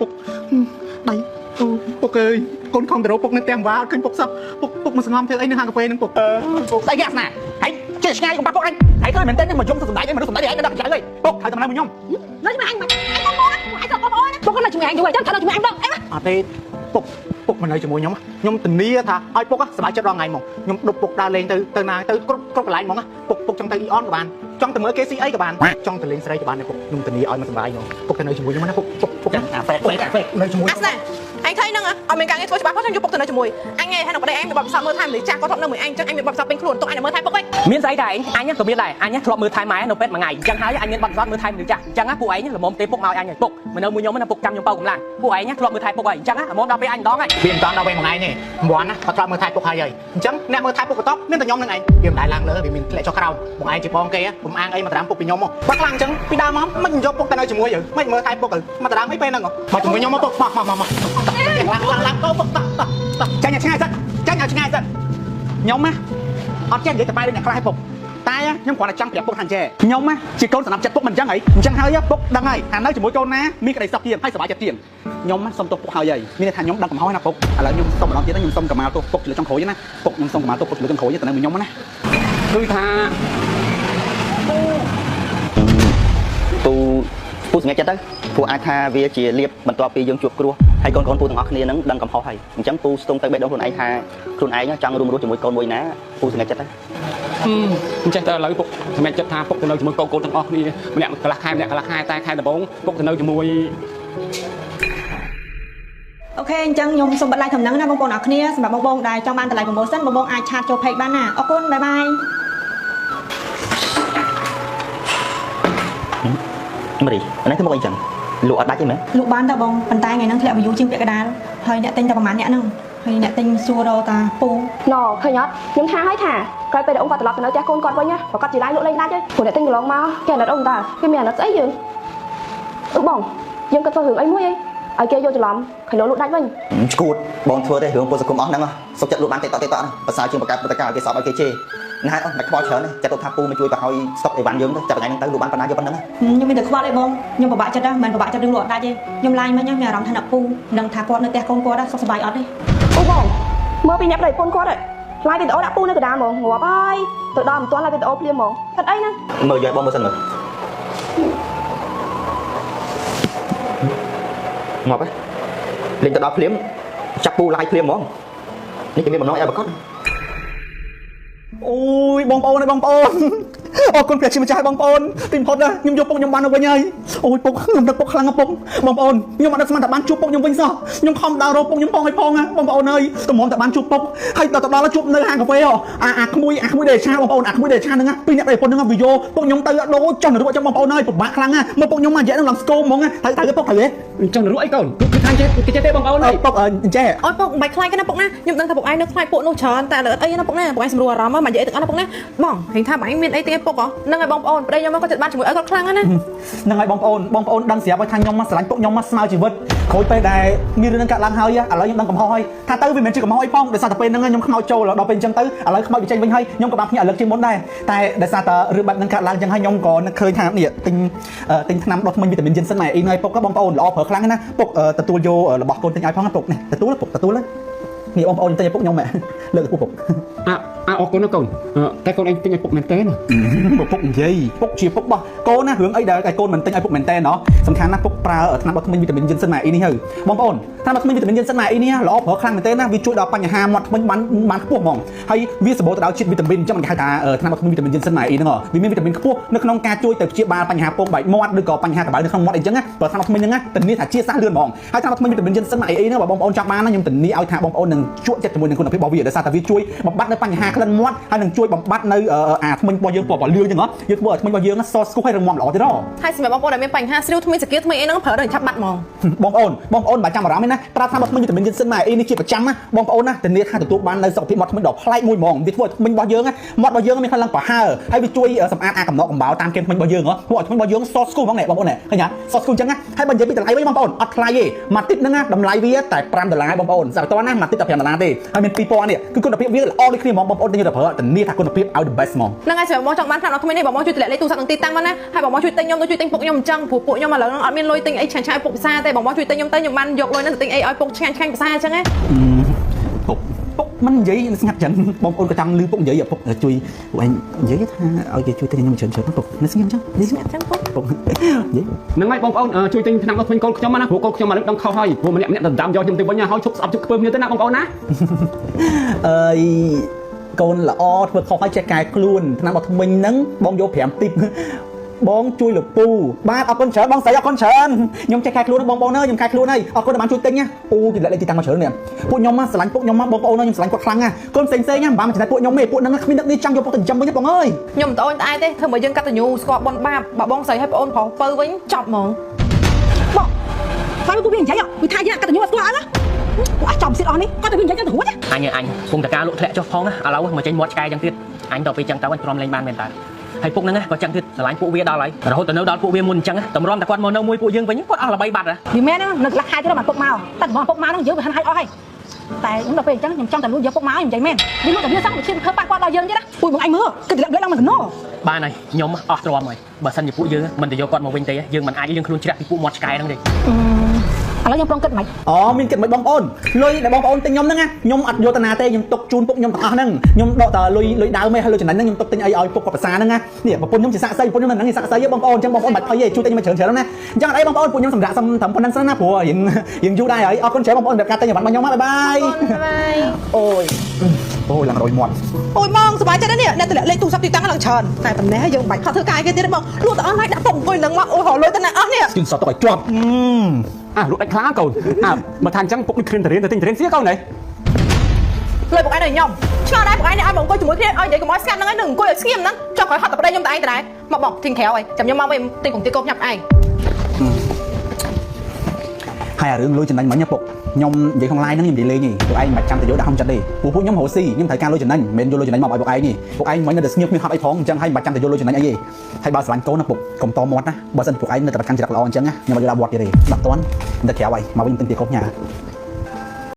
ពុកដៃពុកអើយកូនខំទៅរកពុកនៅផ្ទះវ៉ាឃើញពុកសឹកពុកមកសងំធ្វើអីនៅហាងកាហ្វេនឹងពុកស្អីគេអាស្នាហើយចេះឆ្ងាយកុំបាក់ពុកអញហើយឃើញមែនតើមកយំទៅសម្ដែងអីមនុស្សសម្ដែងអីដល់ចៅអីពុកហើយតែម្ល៉េះមួយខ្ញុំនៅជាមួយអញអញក៏បងអូនពុកនៅជាមួយអញយូរហើយចាំថានៅជាមួយអញដល់អីអត់ទេពុកមិននៅជាមួយខ្ញុំធានាថាឲ្យពុកសប្បាយចិត្តរាល់ថ្ងៃហ្មងខ្ញុំដុបពុកដើរលេងទៅណាទៅគ្រប់កន្លែងហ្មងពុកចង់ទៅអ៊ីអនក៏បានចង់ទៅមើល KCA ក៏បានចង់ទៅលេងស្រីក៏បានដែរពុកខ្ញុំធានាឲ្យមកសប្បាយហ្មងពុកទៅនៅជាមួយខ្ញុំណាពុកអាហ្វេនៅជាមួយអាស្នាអញឃើញហ្នឹងអត់មានការងារធ្វើច្បាស់ផងខ្ញុំយកពុកទៅនៅជាមួយអញឯងហើយនៅប្តីអញមានបបផ្សោតមើលថែមនុស្សចាស់គាត់ធ្លាប់នៅមួយអញអញ្ចឹងអញមានបបផ្សោតពេញខ្លួនទុកអញមើលថែពុកវិញមានស្អីដែរអញក៏មានដែរអញធ្លាប់មើលថែម៉ែនៅពេទ្យមួយថ្ងៃអញ្ចឹងហើយអញមានបបផ្សោតមើលថែមនុស្សចាស់អញ្ចឹងពួកឯងល្មមទេពុកមកអញហើយពុកមិននៅមួយខ្ញុំណាពុកចាំខ្ញុំបើកម្លាំងពួកឯងធ្លាប់មើលថែពុកហើយអញ្ចឹងល្មមដល់ពេលអញម្ដងហើយវាមិនដល់ពេលមួយថ្ងៃទេមិនណាគាត់ធ្លាប់មើលថែពុកហើយអញ្ចឹងអ្នកមើលថែពុកក៏តបមានតែខ្ញុំនឹងឯងវាមិនដែលឡើងលើវាមានធ្លាក់ចុះក្រោមបងឯងជាបងគេខ្ញុំអាងអីមកត្រាំពុកពីខ្ញុំមកបើខ្លាំងអញ្ចឹងពីដើមមកមិនយកពុកទៅនៅជាមួយមិនមើលថែពុកមកត្រាំអីពេលហ្នឹងមកជាមួយខ្ញុំមកពុកមកឡើងទៅពុកចាញ់ឆ្ងាយសិនចាញ់ឆ្ងាយសិនខ្ញុំណាអត់ចេះនិយាយតែបែរដូចអ្នកខ្លះឲ្យពុកតែខ្ញុំគ្រាន់តែចង់ប្រាប់ពុកថាចេះខ្ញុំណាជាកូនសំណាប់ចិត្តពុកមិនអញ្ចឹងហីអញ្ចឹងហើយពុកដឹងហើយថានៅជាមួយកូនណាមានក្តីសុខទៀតហើយសុបាយចិត្តទៀតខ្ញុំណាសុំទោសពុកហើយមានន័យថាខ្ញុំដឹងកំហុសណាពុកឥឡូវខ្ញុំសុំម្ដងទៀតខ្ញុំសុំកម្មាលទោសពុកលើចុងក្រោយណាពុកខ្ញុំសុំកម្មាលទោសពុកលើចុងក្រោយទៅនៅមួយខ្ញុំណាដូចថាពូសម្ងាត់ចិត្តទៅពូអាចថាវាជាលៀបបន្ទាប់ពីយើងជួបគ្រោះហើយកូនពូទាំងអស់គ្នានឹងដឹងកំហុសហើយអញ្ចឹងពូស្ទង់ទៅបេះដូងខ្លួនឯងថាខ្លួនឯងចង់រួមរស់ជាមួយកូនមួយណាពូសម្ងាត់ចិត្តទៅអញ្ចឹងទៅឥឡូវពុកសម្រាប់ចិត្តថាពុកទៅនៅជាមួយកូនទាំងអស់គ្នាម្នាក់កន្លះខែម្នាក់កន្លះខែតែខែដំបូងពុកទៅនៅជាមួយអូខេអញ្ចឹងខ្ញុំសូមបិទ live ធំហ្នឹងណាបងប្អូនអរគ្នាសម្រាប់បងដែលចង់បានតម្លៃ promotion បងអាចឆាតចូល page បានណាអរគុណបាយបាយមរីអានេះធ្វើមកអីចឹងលក់អត់ដាច់ទេមែនលក់បានតែបងប៉ុន្តែថ្ងៃហ្នឹងធ្លាក់ view ជាងពាក់កណ្ដាលហើយអ្នកទិញតែប្រហែលអ្នកហ្នឹងហើយអ្នកទិញសួររកតាពូណឃើញអត់ខ្ញុំថាហើយថាក្រោយពេលដែលអូនគាត់ត្រឡប់ទៅនៅផ្ទះកូនគាត់វិញណាប្រកាសជាឡាយលក់លេងដាច់ទេព្រោះអ្នកទិញកន្លងមកគេអាណិតអូនតាគេមានអាណិតស្អីយើងបងយើងក៏ធ្វើរឿងអីមួយអីឲ្យគេយកច្រឡំខិលលក់ដាច់វិញឈួតបងធ្វើទេរឿងពលសង្គមអស់ហ្នឹងសុខចិត្តលក់បានតិចតហ្នឹងភាសាជាងបង្កើតព្រឹត្តិការណ៍ឲ្យគេសອບឲ្យគេជេរណាអត់មិនខ្វល់ច្រើនទេចាត់ទុកថាពូមកជួយបង្ហើយស្តុកអីវ៉ាន់យើងទៅចាប់ថ្ងៃហ្នឹងទៅលក់បានប៉ុណ្ណាយកប៉ុណ្ណឹងខ្ញុំមានតែខ្វល់អីបងខ្ញុំពិបាកចិត្តហ្នឹងមិនពិបាកចិត្តរឿងលក់ដាច់ទេខ្ញុំឡាយមិញមានអារម្មណ៍ថាអ្នកពូនឹងថាគាត់នៅផ្ទះកូនគាត់សុខសប្បាយអត់ទេអូបងមើលពីអ្នកប្តីប្រពន្ធគាត់ឡាយវីដេអូដាក់ពូនៅកណ្ដាលហ្មងងាប់ហើយទៅដល់មិនទាន់ឡាយវីដេអូភ្លាមហ្មងគិតអីហ្នឹងមើលយកបងមើលសិនមើលងាប់ហ៎លេងទៅដល់ភ្លាមចាប់ពូឡាយភ្លាមហ្មងនេះគេមានបំណងឲ្យប្រកបអូយបងប្អូនអើយបងប្អូនអរគុណព្រះជាម្ចាស់បងប្អូនទីបំផុតណាខ្ញុំយកពុកខ្ញុំបានទៅវិញហើយអូយពុកខ្ញុំដឹកពុកខ្លាំងណាស់ពុកបងប្អូនខ្ញុំអត់ដឹងស្មានតែបានជួបពុកខ្ញុំវិញសោះខ្ញុំខំដើររកពុកខ្ញុំផងឲ្យផងណាបងប្អូនអើយតម្រាំតែបានជួបពុកហើយដល់ជួបនៅហាងកាហ្វេអាក្មួយដែលឆាបងប្អូនអាក្មួយដែលឆាហ្នឹងពីរអ្នកដែលពុកហ្នឹងវាយកពុកខ្ញុំទៅដូរចង់រੂអញ្ចឹងបងប្អូនអើយពិបាកខ្លាំងណាស់មើលពុកខ្ញុំមករយៈហ្នឹងឡើងស្គមហ្មងត្រូវពុកត្រូវទេចង់រੂអីកូនគឺខាងចេះទេបងប្អូនអើយពុកអញ្ចេះអូយពុកមិនបាច់ខ្លាចគេណាពុកណាខ្ញុំដឹងថាពុកឯងនៅខ្លាចពួកនោះច្រើនតែលើអីណាពុកណាពុកឯងសម្រួលអារម្មណ៍មកនិយាយទាំងអស់ណាពុកណាបងឃើញថាបងឯងមានអីទេពុកហ្នឹងហើយបងប្អូនប្តីខ្ញុំក៏ចិត្តបានជាមួយឲ្យគាត់ខ្លាំងណាហ្នឹងហើយបងប្អូនដឹងស្រាប់ហើយថាខ្ញុំមកស្រឡាញ់ពុកខ្ញុំមកស្មៅជីវិតក្រោយពេលដែលមានរឿងនឹងកាត់ឡើងហើយឥឡូវខ្ញុំដឹងកំហុសហើយថាទៅវាមិនមែនជាកំហុសអីផងដោយសារតែពេលហ្នឹងខ្ញុំខ្មោចចូលដល់ពេលអញ្ចឹងទៅឥឡូវខ្មោចវាចេញវិញហើយខ្ញុំក៏បានភ្ញាក់រលឹកជាងមុនដែរតែដោយសារតែរឿងបាត់នឹងកាត់ឡើងអញ្ចឹងហើយខ្ញុំក៏នឹកឃើញថានេះទិញថ្នាំដុសធ្មេញវីតាមីនយិនសិនម៉ែអ៊ីនហើយពុកក៏បងប្អូនល្អប្រើខ្លាំងណាស់ពុកទទួលយករបស់កូនទិញឲ្យផងពុកនេះទទួលនេះបងប្អូនទិញឲ្យពុកខ្ញុំលើកពុកអរគុណណាកូនតែកូនឯងទិញឲ្យពុកមែនទេណាពុកនិយាយពុកជាពុកបោះកូនណារឿងអីដែលកូនមិនទិញឲ្យពុកមែនទេណោះសំខាន់ណាពុកប្រើថ្នាំដុសធ្មេញវីតាមីនយិនសិនម៉ែអ៊ីនេះហើយបងប្អូនថ្នាំដុសធ្មេញវីតាមីនយិនសិនម៉ែអ៊ីនេះល្អប្រើខ្លាំងមែនទេណាវាជួយដល់បញ្ហាមាត់ធ្មេញបានខ្ពស់ហ្មងហើយវាសម្បូរទៅដោយជាតិវីតាមីនអញ្ចឹងគេហៅថាថ្នាំដុសធ្មេញវីតាមីនយិនសិនម៉ែអ៊ីហ្នឹងវាមានវីតាមីនខ្ពស់នៅក្នុងការជួយទៅព្យាបាលបញ្ហាពងបែកមាត់ឬក៏បញ្ហាក្បាលនៅក្នុងមាត់អីចឹងណាបើថ្នាំដុសធ្មេញហ្នឹងណាធានាថាជាសះលឿនហ្មងហើយថ្នាំដុសធ្មេញវីតាមីនយិនសិនម៉ែអ៊ីហ្នឹងបើបងប្អូនចង់បានណាខ្ញុំធានាឲ្យថាបងប្អូននឹងជក់ចិត្តជាមួយនឹងគុណភាពរបស់វាដោយសារតែវាជួយបំបត្តិនៅបញ្ហាក្លិនមាត់ហើយនឹងជួយបំបត្តិនៅអាធ្មេញរបស់យើងពណ៌លឿងចឹងហ៎យើងធ្វើឲ្យធ្មេញរបស់យើងសស្គូសឲ្យរឹងមាំល្អទៀតហ៎ហើយសម្រាប់បងប្អូនដែលមានបញ្ហាស្រីវធ្មេញសាគាធ្មេញអីហ្នឹងប្រើដល់ឆាប់បាត់ហ្មងបងប្អូនបើចាំអារម្មណ៍ទេណាប្រើថ្នាំធ្មេញវីតាមីនយិនសិនម៉ែអ៊ីនេះជាប្រចាំណាបងប្អូនណាធានាថាទទួលបាននៅសុខភាពមាត់ធ្មេញដ៏ប្លែកមួយហ្មងវាធ្វើឲ្យធ្មេញរបស់យើងមាត់របស់យើងមានក្លិនឡើងប្រហើរហើយវាជួយសម្អាតអាកំណកកំបោរតាមគែមធ្មេញរបស់យើងហ៎ធ្វើឲ្យធ្មេញរបស់យើងសស្គូហ្មងណែបងប្អូនណែឃើញហ៎សស្គូចឹងណាហើយបើនិយាយពីតម្លៃវិញបងប្អូនអត់ថ្លៃទេមួយទីបហ្នឹងណាតម្លៃវាតែ$5បងប្អូនស្អាតតណាមួយទីបតែ$5ទេហើយមាន2000នេះគឺគុណភាពវាល្អដូចគ្នាហ្មងបងប្អូន ទិញយកទៅប្រើតែនេះថាគុណភាពឲ្យ the best ហ្មង ហ្នឹងហើយស្រាប់បងចង់បានឆ្នាំដល់ថ្មីនេះបងជួយទម្លាក់លេខទូរស័ព្ទនឹងទីតាំងមកណាហើយបងជួយទិញខ្ញុំទៅជួយទិញពុកខ្ញុំអញ្ចឹងព្រោះពួកខ្ញុំឥឡូវហ្នឹងអត់មានលុយទិញអីឆ្ងាញ់ៗពុកភាសាទេបងជួយទិញខ្ញុំទៅខ្ញុំបានយកលុយហ្នឹងទៅទិញអីឲ្យពុកឆ្ងាញ់ៗភាសាអញ្ចឹងណា ពុកមិននិយាយស្ងាត់ចឹងបងប្អូនក៏ចង់លឺពុកនិយាយពុកជួយពួកឯងនិយាយថាឲ្យគេជួយទិញខ្ញុំច្រើនពុកនៅស្ងាត់ចឹងនិយាយស្ងាត់ចឹងពុកនិយាយ ហ្នឹងហើយបងប្អូនជួយទិញឆ្នាំដល់ឃើញកូនខ្ញុំណាព្រោះកូនខ្ញុំមកនឹងដឹងខុសហើយព្រោះម្នាក់ទៅដាំយកខ្ញុំទៅវិញហើយឈប់ស្អប់ជឹកខ្ពើមគ្នាទៅណាបងប្អូនណា អើយកូនល្អធ្វើខុសឲ្យចេះកែខ្លួនឆ្នាំដល់ថ្មិញហ្នឹងបងយក5ទីបបងជួយលពូបាទអរគុណច្រើនបងស្រីអរគុណច្រើនខ្ញុំចេះកែខ្លួនបងប្អូនអើយខ្ញុំកែខ្លួនហើយអរគុណដែលបានជួយទិញណាអូគេលេខទីតាំងមកច្រើននេះពួកខ្ញុំស្រឡាញ់ពួកខ្ញុំមកបងប្អូនខ្ញុំស្រឡាញ់គាត់ខ្លាំងណាកូនផ្សេងណាមិនបានមកចំណែកពួកខ្ញុំទេពួកហ្នឹងគ្មានទឹកនេះចង់យកពុកទៅចិញ្ចឹមវិញបងអើយ ខ្ញុំមិនត្អូញត្អែទេធ្វើមកយើងកតញ្ញូស្គាល់បនបាបបើបងស្រីឲ្យប្អូនប្រុសពៅវិញចប់ហ្មង បងហើយពួកវានិយាយវាថាយើងកតញ្ញូអត់ស្គាល់អត់ណាពួកអាចចំសិតអស់នេះគាត់ទៅវានិយាយចឹងទៅរួច អញពុំតការលក់ធ្លាក់ចុះផងណាឥឡូវមកចេញមាត់ឆ្កែចឹងទៀតអញដល់ពេលចឹងទៅព្រមលេងបានមែនតើហើយពុកហ្នឹងក៏ចឹងទៀតឆ្លាញ់ពួកវាដល់ហើយរហូតទៅនៅដល់ពួកវាមុនអញ្ចឹងតម្រាំតែគាត់មកនៅមួយពួកយើងវិញគាត់អស់ល្បីបាត់ហ៎ វាមែននៅខ្លះខែទៀតបានពុកមកតែរបស់ពុកមកហ្នឹងយើងវាហាន់ហើយអស់ហើយតែខ្ញុំដល់ពេលអញ្ចឹងខ្ញុំចង់តែលួចយកពុកមកខ្ញុំនិយាយមែនវាលួចតែវាសឹងវាឈាមធ្វើប៉ះពាល់ដល់យើងទៀតណាពួកបងឯងមើលគិតលេបឡើងមកកណោ បានហើយខ្ញុំអស់ទ្រាំហើយបើសិនជាពួកយើងមិនទៅយកគាត់មកវិញទេយើងមិនអាចយើងខ្លួនជ្រាក់ពីពួកមាត់ឆ្កែហ្នឹងទេ ឥឡូវខ្ញុំប្រុងគិតមិន អូមានគិតមិនបងប្អូនលុយដែលបងប្អូនទិញខ្ញុំហ្នឹងណាខ្ញុំអត់យកតាណាទេខ្ញុំទុកជូនពុកខ្ញុំទាំងអស់ហ្នឹងខ្ញុំដកតែលុយដើមឯងហើយលុយចំណេញហ្នឹងខ្ញុំទុកទិញអីឲ្យពុកគាត់ភាសាហ្នឹងណានេះប្រពន្ធខ្ញុំជាសាក់សីប្រពន្ធខ្ញុំហ្នឹងសាក់សីទេបងប្អូនអញ្ចឹងបងប្អូនមិនបាច់ភ័យទេជួយទិញមកច្រើនណាអញ្ចឹងអត់អីបងប្អូនពួកខ្ញុំសម្រាប់សំត្រឹមប៉ុណ្្នឹងសិនណាព្រោះយើងយូរដែរហើយអរគុណច្រើនបងប្អូនដែលការទិញអីវ៉ាន់របស់ខ្ញុំបាយបាយអូយឡើងរយមាត់ អូយម៉ងសុបាយចិត្តណាស់នេះអ្នកទម្លាក់លេខទូរស័ព្ទទីតាំងឡើងច្រើនតែតំណែយើងមិនបាច់ខកធ្វើការគេទៀតទេបងលក់ទៅអស់ហើយដាក់ពុកអង្គុយនឹងមកអូយរលុយទៅណាអស់នេះ ជឿនសតទៅឲ្យជាប់ លក់ដាច់ខ្លាំងកូនបើថាអញ្ចឹងពុកនេះគ្រាន់តែរៀនទៅទិញរៀនសៀកូននេះ លុយពុកឯងនៅខ្ញុំឆ្ងល់ដែរពុកឯងឲ្យមកអង្គុយជាមួយគ្នាឲ្យនិយាយកុំឲ្យស្ងាត់ហ្នឹងឯងនឹងអង្គុយឲ្យស្ងៀមហ្នឹងចុះក្រោយហត់តែប្តីខ្ញុំតែឯងតែមកបងទិញក្រៅហើយចាំខ្ញុំមកវិញទិញកុំទីកោបញ៉ាប់ឯង ហើយអារឿងលុយចំណេញមិញពុកខ្ញុំនិយាយក្នុង live ហ្នឹងខ្ញុំនិយាយលេងទេពួកឯងមិនចាំទៅយកដាក់ក្នុងចិត្តទេពួកខ្ញុំរកស៊ីខ្ញុំត្រូវការលុយចំណេញមិនមែនយកលុយចំណេញមកឲ្យពួកឯងទេពួកឯងមិននៅតែស្ងៀមគ្មានហត់អីផងអញ្ចឹងហើយមិនចាំទៅយកលុយចំណេញអីទេហើយបើស្រឡាញ់កូនណាពុកកុំតមាត់ណាបើសិនពួកឯងនៅតែកាន់ចរិតល្អអញ្ចឹងខ្ញុំឲ្យយកដាក់វត្តទៀតទេដាក់តន់តែក្រៅហើយមកវិញទិញទីកោបញ៉ា